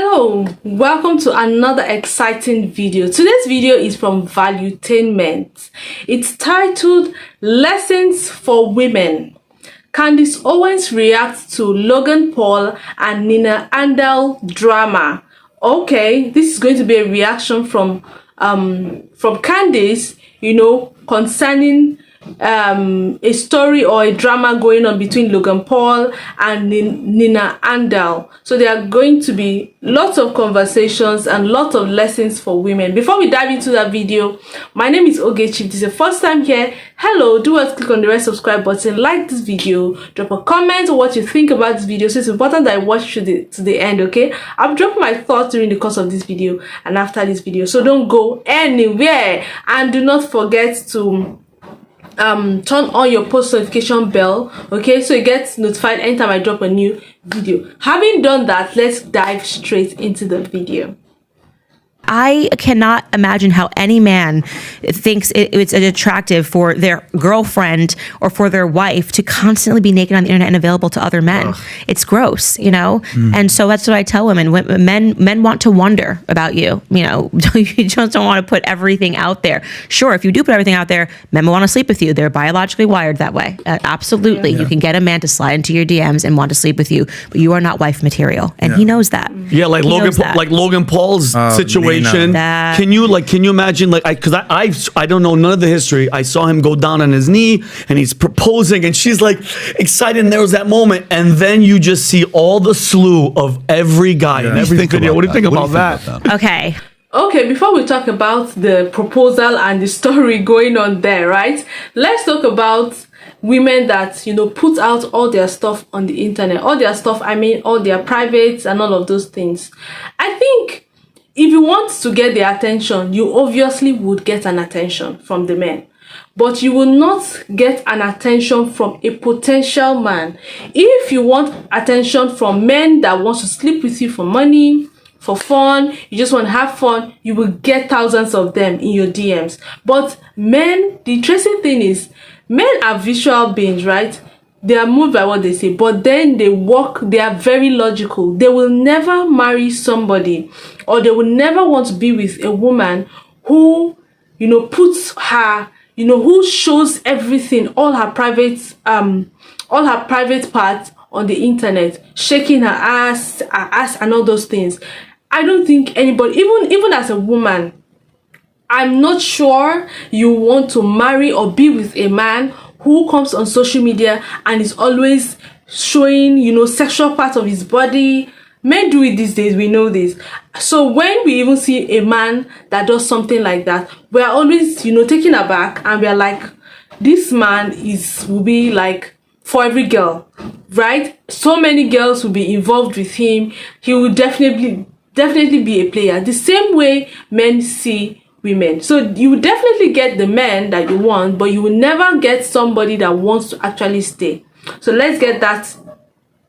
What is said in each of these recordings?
Hello, welcome to another exciting video. Today's video is from Valuetainment. It's titled Lessons for Women. Candace Owens reacts to Lagan Paul and Nina Agdal drama. Okay, this is going to be a reaction from Candace, concerning a story or a drama going on between Lagan Paul and Nina Agdal. So there are going to be lots of conversations and lots of lessons for women. Before we dive into that video, my name is Ogechi. If this is your first time here, hello, do us click on the red subscribe button, like this video, drop a comment on what you think about this video. So it's important that I watch to the end, okay? I'll drop my thoughts during the course of this video and after this video, so don't go anywhere. And do not forget to turn on your post notification bell, okay, so you get notified anytime I drop a new video. Having done that, let's dive straight into the video. I cannot imagine how any man thinks it's attractive for their girlfriend or for their wife to constantly be naked on the internet and available to other men. Ugh. It's gross, And so that's what I tell women. Men want to wonder about you. You just don't want to put everything out there. Sure, if you do put everything out there, men will want to sleep with you. They're biologically wired that way. Absolutely. Yeah. You can get a man to slide into your DMs and want to sleep with you, but you are not wife material. And he knows that. Yeah, like Logan Paul's situation. Can you imagine, because I don't know none of the history. I saw him go down on his knee and he's proposing and she's like excited, and there was that moment, and then you just see all the slew of every guy in every video. What do you think about that? Okay, before we talk about the proposal and the story going on there, right? Let's talk about women that, put out all their stuff on the internet. All their stuff, all their privates and all of those things. I think if you want to get their attention, you obviously would get an attention from the men. But you will not get an attention from a potential man. If you want attention from men that want to sleep with you for money, for fun, you just want to have fun, you will get thousands of them in your DMs. But men, the interesting thing is, men are visual beings, right? They are moved by what they say, but then they are very logical. They will never marry somebody, or they will never want to be with a woman who, puts her, who shows everything, all her private parts on the internet, shaking her ass and all those things. I don't think anybody, even as a woman, I'm not sure you want to marry or be with a man who comes on social media and is always showing, sexual parts of his body. Men do it these days, we know this. So when we even see a man that does something like that, we're always, taken aback, and we're like, this man will be like for every girl, right? So many girls will be involved with him. He will definitely be a player. The same way men see women. So you will definitely get the man that you want, but you will never get somebody that wants to actually stay. So let's get that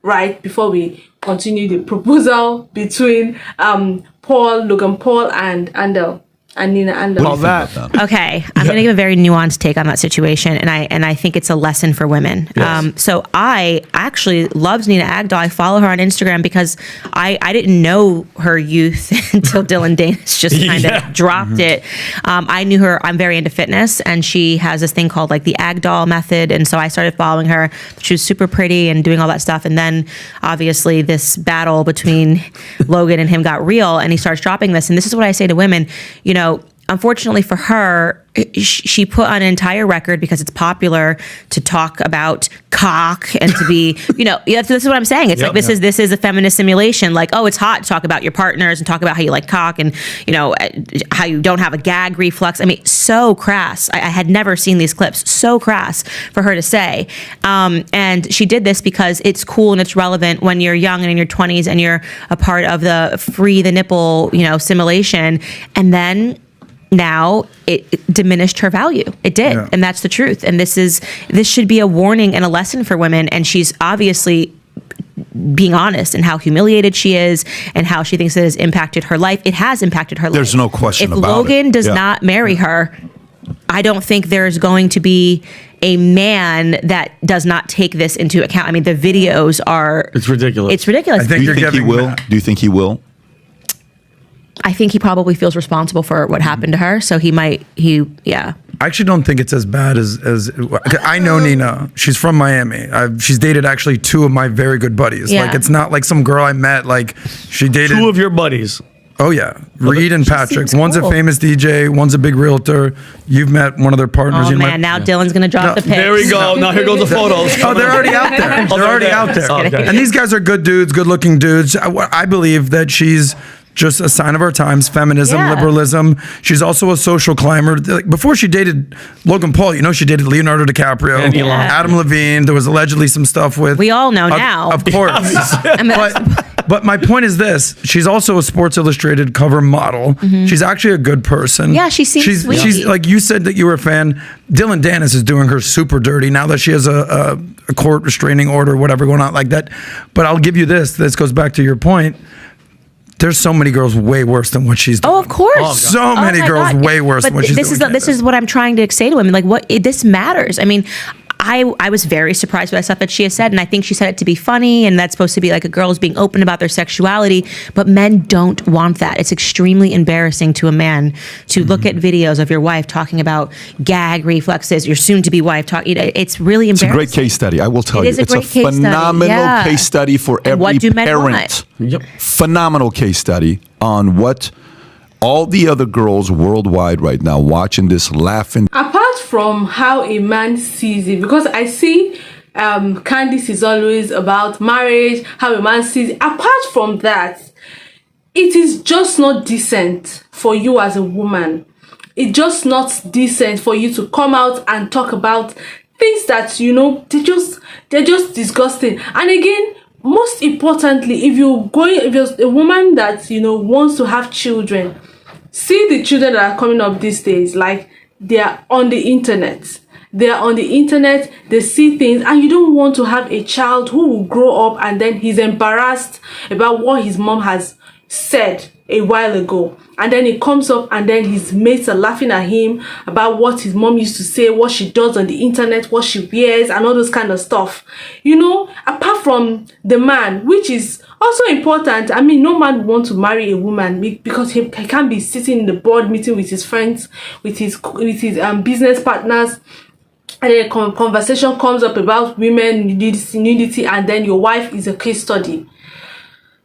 right before we continue the proposal between Logan Paul and Andal and Nina Agdal. Okay, I'm going to give a very nuanced take on that situation, and I think it's a lesson for women. Yes. So I actually loved Nina Agdal. I follow her on Instagram because I didn't know her youth until Dylan Danis just kind of dropped it. I knew her. I'm very into fitness, and she has this thing called like the Agdal method, and so I started following her. She was super pretty and doing all that stuff, and then obviously this battle between Logan and him got real, and he starts dropping this. And this is what I say to women, unfortunately for her, she put on an entire record because it's popular to talk about cock and to be, this is what I'm saying. It's this is a feminist simulation. Like, oh, it's hot to talk about your partners and talk about how you like cock and, how you don't have a gag reflex. I mean, so crass. I had never seen these clips. So crass for her to say. And she did this because it's cool and it's relevant when you're young and in your 20s and you're a part of the free the nipple, simulation. And then now it diminished her value. It did. Yeah. And that's the truth. And this should be a warning and a lesson for women. And she's obviously being honest in how humiliated she is and how she thinks it has impacted her life. It has impacted her life. There's no question about it. If Logan does not marry her, I don't think there's going to be a man that does not take this into account. I mean, the videos are... It's ridiculous. It's ridiculous. Do you think he will? Do you think he will? I think he probably feels responsible for what happened to her. So yeah. I actually don't think it's as bad as I know Nina. She's from Miami. She's dated actually 2 of my very good buddies. Yeah. Like, it's not like some girl I met. Like, she dated 2 of your buddies. Oh yeah, Reed and Patrick. One's cool. a famous DJ. One's a big realtor. You've met one of their partners. Oh man, now Dylan's gonna drop the pics. There we go. Now here goes the photos. Oh, they're already out there. They're already out there. Okay. And these guys are good dudes, good-looking dudes. I believe that she's just a sign of our times, feminism, liberalism. She's also a social climber. Like, before she dated Logan Paul, she dated Leonardo DiCaprio, Adam Levine. There was allegedly some stuff with... We all know now. Of course. But my point is this. She's also a Sports Illustrated cover model. She's actually a good person. Yeah, she seems sweet. She's like, you said that you were a fan. Dylan Dennis is doing her super dirty now that she has a court restraining order, whatever going on like that. But I'll give you this. This goes back to your point. There's so many girls way worse than what she's doing. Oh, of course. So many girls way worse than what she's doing. This is what I'm trying to say to women. Like, this matters. I mean, I was very surprised by the stuff that she has said, and I think she said it to be funny, and that's supposed to be like a girl's being open about their sexuality, but men don't want that. It's extremely embarrassing to a man to look at videos of your wife talking about gag reflexes, your soon-to-be wife talking. It's really embarrassing. It's a great case study, I will tell you. It's a phenomenal case study for every what do men parent. want? Yep. Phenomenal case study on what all the other girls worldwide right now watching this laughing. Apart from how a man sees it, because I see Candace is always about marriage, how a man sees it. Apart from that, it is just not decent for you as a woman. It's just not decent for you to come out and talk about things that, they're just disgusting. And again, most importantly, if you're a woman that, wants to have children, see the children that are coming up these days, like, they are on the internet. They are on the internet, they see things, and you don't want to have a child who will grow up and then he's embarrassed about what his mom has said a while ago. And then it comes up and then his mates are laughing at him about what his mom used to say, what she does on the internet, what she wears, and all those kind of stuff. Apart from the man, which is also important. I mean, no man would want to marry a woman because he can't be sitting in the board meeting with his friends, with his business partners, and then a conversation comes up about women nudity, and then your wife is a case study.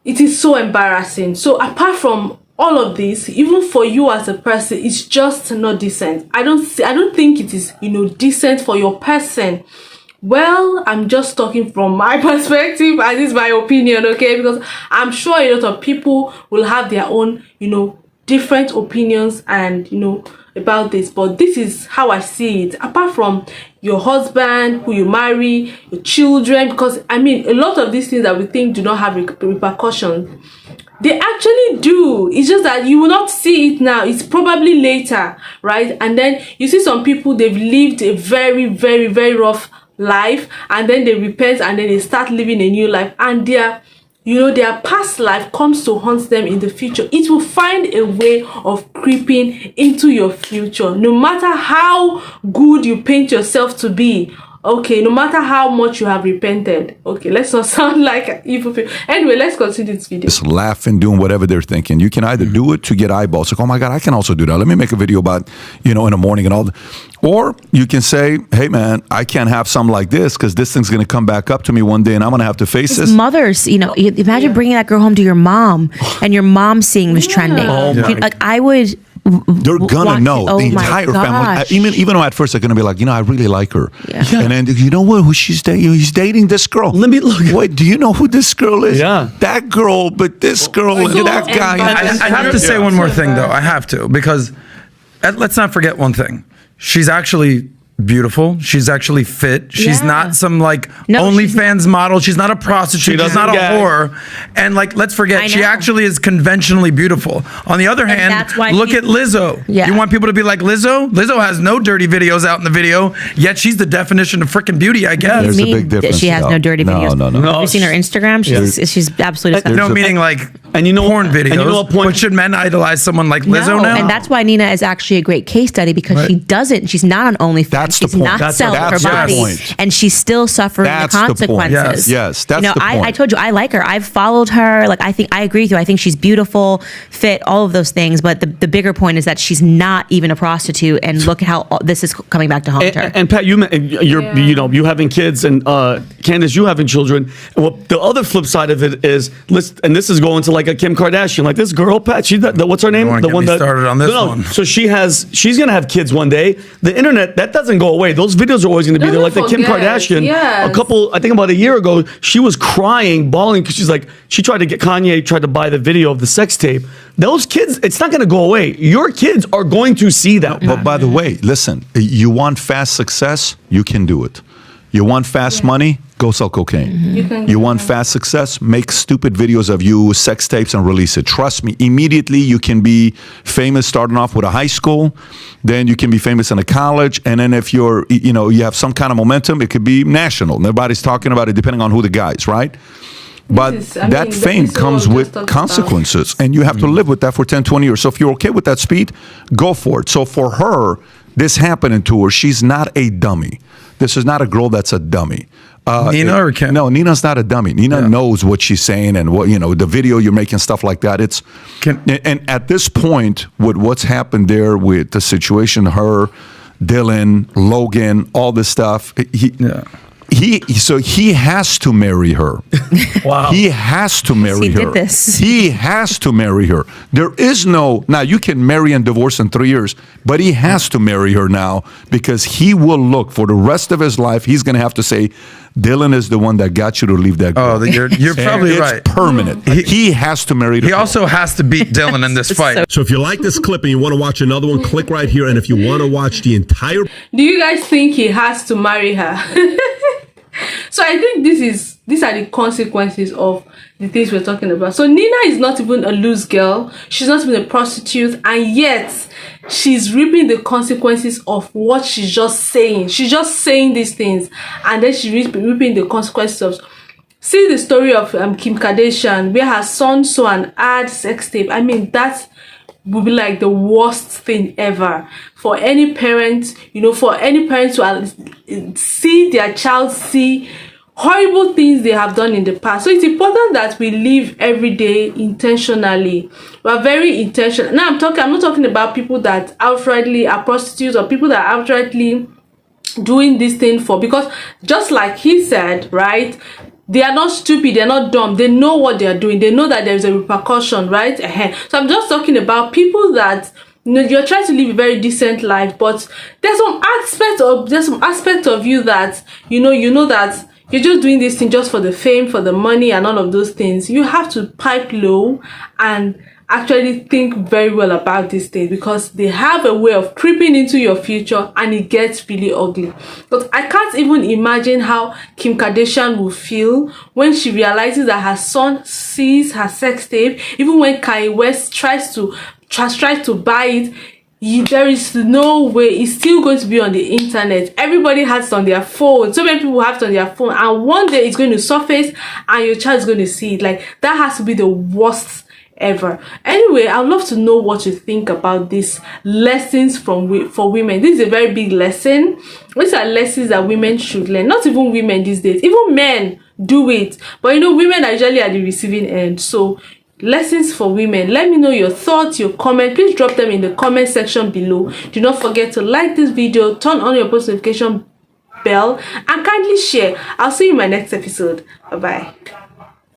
It is so embarrassing. So apart from all of this, even for you as a person, it's just not decent. I don't think it is, decent for your person. Well, I'm just talking from my perspective, and this is my opinion, okay? Because I'm sure a lot of people will have their own, different opinions and, about this. But this is how I see it. Apart from your husband, who you marry, your children, because, I mean, a lot of these things that we think do not have repercussions, they actually do. It's just that you will not see it now. It's probably later, right? And then you see some people, they've lived a very, very, very rough life, and then they repent, and then they start living a new life, and their past life comes to haunt them in the future. It will find a way of creeping into your future, no matter how good you paint yourself to be. Okay, no matter how much you have repented. Okay, let's not sound like evil people. Anyway, let's continue this video. Just laughing, doing whatever they're thinking. You can either do it to get eyeballs, like, oh my God, I can also do that. Let me make a video about, in the morning and all. Or you can say, hey man, I can't have something like this because this thing's going to come back up to me one day and I'm going to have to face this. Mothers, imagine bringing that girl home to your mom and your mom seeing this trending. Oh my. Like, I would... They're gonna know the entire family. Even though at first they're gonna be like, I really like her, and then you know what? Who she's dating? He's dating this girl. Let me look. Wait, do you know who this girl is? Yeah, that girl. But this girl and that guy. I have to say one more thing though. I have to, because let's not forget one thing. She's actually beautiful. She's actually fit. She's not some OnlyFans model. She's not a prostitute. She's not a whore. And let's forget, she actually is conventionally beautiful. On the other hand, look at Lizzo. Yeah. You want people to be like Lizzo? Lizzo has no dirty videos out in the video, yet she's the definition of freaking beauty, I guess. There's a big difference. She has no dirty videos. No. Have you seen her Instagram? She's absolutely disgusting. Meaning porn videos. And what point? But should men idolize someone like Lizzo now? And that's why Nina is actually a great case study, because she doesn't. She's not on OnlyFans. That's the She's point. not That's selling her the body, point. and she's still suffering That's the the point. consequences. Yes, that's you know, the point. I told you I like her. I've followed her. Like, I agree with you. I think she's beautiful, fit, all of those things. But the bigger point is that she's not even a prostitute, and look at how this is coming back to haunt her. And Pat, you having kids, and Candace, you having children. And what the other flip side of it is, and this is going to like a Kim Kardashian, like this girl, Pat. What's her name? The one that started on this one. So she's gonna have kids one day. The internet, that doesn't go away. Those videos are always gonna be there. Like the Kim Kardashian, yes. I think about a year ago, she was crying, bawling because she tried to get Kanye tried to buy the video of the sex tape. Those kids, it's not gonna go away. Your kids are going to see that. But by the way, listen, you want fast success, you can do it. You want fast money, go sell cocaine. You want fast success, make stupid videos of you, sex tapes, and release it. Trust me, immediately you can be famous starting off with a high school, then you can be famous in a college, and then if you have some kind of momentum, it could be national. Nobody's talking about it depending on who the guy is, right? But that fame comes with consequences, and you have to live with that for 10, 20 years. So if you're okay with that speed, go for it. So for her, this happening to her, she's not a dummy. This is not a girl that's a dummy. Nina or Kim? No, Nina's not a dummy. Nina knows what she's saying, and what the video you're making, stuff like that. And at this point, with what's happened there, with the situation, her, Dylan, Logan, all this stuff, he has to marry her. Wow. He has to marry her. Did this. He has to marry her. There is now you can marry and divorce in 3 years, but he has to marry her now, because he will look for the rest of his life. He's going to have to say, Dylan is the one that got you to leave that girl. Oh, you're probably right. It's permanent. He has to marry her. He also has to beat Dylan in this fight. So if you like this clip and you want to watch another one, click right here. And if you want to watch the entire... Do you guys think he has to marry her? So I think these are the consequences of the things we're talking about. So Nina is not even a loose girl. She's not even a prostitute. And yet, she's reaping the consequences of what she's just saying. She's just saying these things. And then she's reaping the consequences of... See the story of Kim Kardashian, where her son saw an ad sex tape. I mean, that would be like the worst thing ever for any parent, for any parent to see their child see horrible things they have done in the past. So it's important that we live every day intentionally. We are very intentional. Now I'm not talking about people that outrightly are prostitutes, or people that are outrightly doing this thing because just like he said, right? They are not stupid, they're not dumb, they know what they are doing, they know that there's a repercussion, right? So I'm just talking about people that you're trying to live a very decent life, but there's some aspect of you that you know that you're just doing this thing just for the fame, for the money, and all of those things. You have to pipe low and actually think very well about these things, because they have a way of creeping into your future, and it gets really ugly. But I can't even imagine how Kim Kardashian will feel when she realizes that her son sees her sex tape. Even when Kanye West tries to buy it, there is no way. It's still going to be on the internet. Everybody has it on their phone. So many people have it on their phone, and one day it's going to surface and your child is going to see it. Like, that has to be the worst ever. Anyway, I'd love to know what you think about these lessons for women. This is a very big lesson. These are lessons that women should learn. Not even women these days, even men do it, but women are usually at the receiving end. So lessons for women. Let me know your thoughts, your comment. Please drop them in the comment section below. Do not forget to like this video, turn on your post notification bell, and kindly share. I'll see you in my next episode. Bye bye.